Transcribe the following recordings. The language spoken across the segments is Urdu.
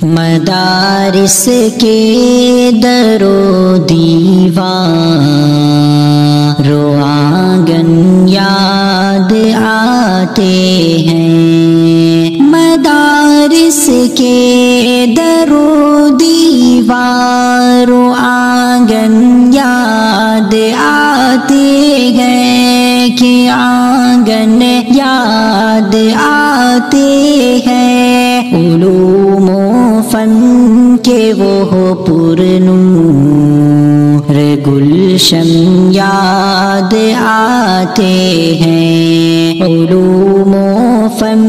مدارس کے در و دیوار و آنگن یاد آتے ہیں، مدارس کے در و دیوار و آنگن یاد آتے ہیں، کہ آنگن یاد آتے ہیں، علوم و فن کے وہ پر نور گلشن یاد آتے ہیں، علوم و فن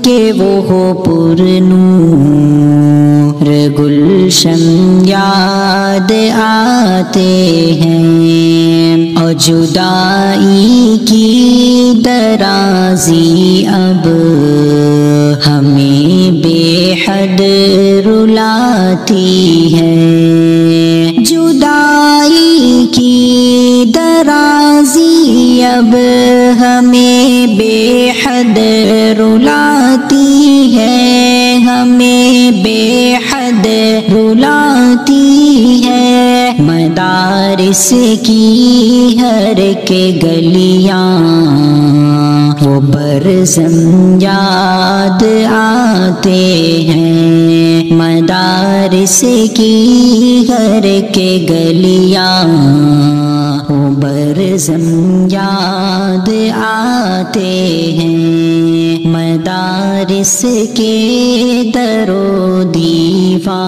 کے وہ پر نور گلشن یاد آتے ہیں، اور جدائی کی درازی اب ہمیں بے حد رلاتی ہے، جدائی کی درازی اب ہمیں بے حد رلاتی ہے، ہمیں بے حد رلاتی ہے، مدارس کی ہر کے گلیاں وہ برزم یاد آتے ہیں، مدارس کی ہر کے گلیاں وہ برزم یاد آتے ہیں، مدارس کے در و دیوار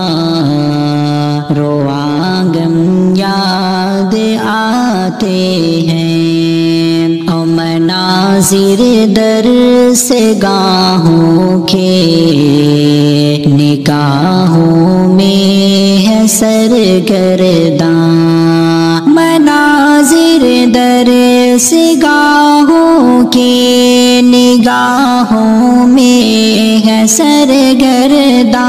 و آنگن یاد آتے ہیں، اور مناظر درس گاہوں کے نگاہوں میں ہے سرگرداں، مناظر درس گاہوں کے نگاہوں میں ہے سرگرداں،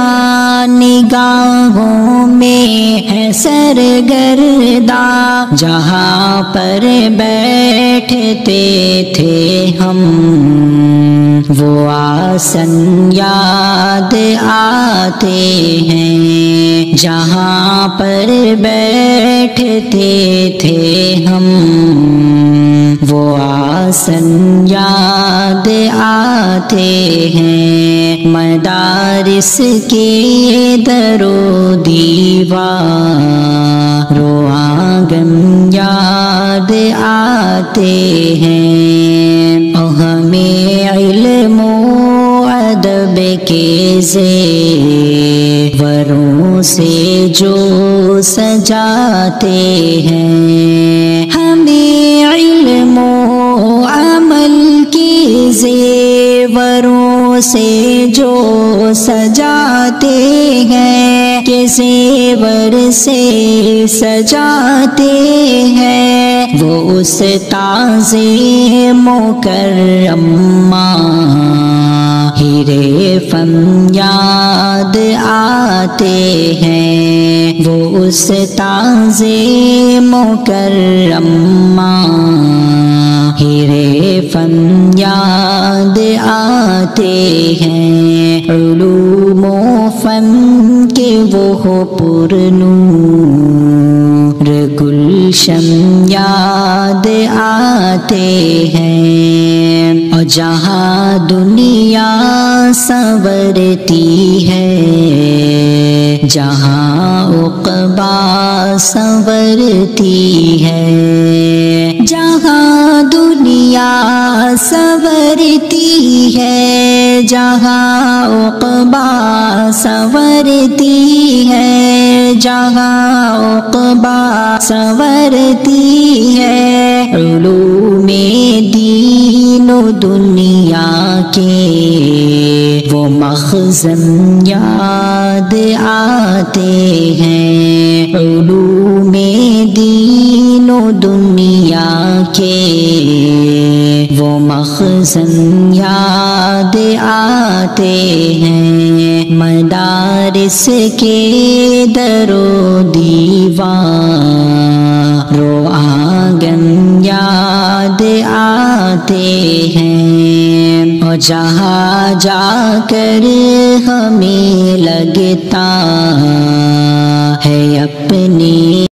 نگاہوں میں ہے سرگرداں، جہاں پر بیٹھتے تھے ہم وہ آسن یاد آتے ہیں، جہاں پر بیٹھتے تھے ہم وہ آسن یاد آتے ہیں، مدارس کے در و دیوار و آنگن یاد آتے ہیں، اور ہمیں علم و ادب کے زیوروں سے جو سجاتے ہیں، ہمیں علم و عمل کے زیوروں سے جو سجاتے ہیں، کہ زیور سے سجاتے ہیں، وہ اس تاز مکرم ہیرے فن یاد آتے ہیں، وہ اس تاز مکرم ہیرے فن یاد آتے ہیں، علوم و فن کے وہ پر نور گلشن یاد آتے ہیں، اور جہاں دنیا سنورتی ہے، جہاں عقبا سنورتی ہے، جہاں دنیا سنورتی ہے، جہاں عقبا سنورتی ہے، جہاں عقبا سنورتی ہے، علوم دین و دنیا کے وہ مخزن یاد آتے ہیں، علوم دین دینوں دنیا کے وہ مخزن یاد آتے ہیں، مدارس کے در و دیوار رو آنگن یاد آتے ہیں، اور جہاں جا کر ہمیں لگتا ہے اپنی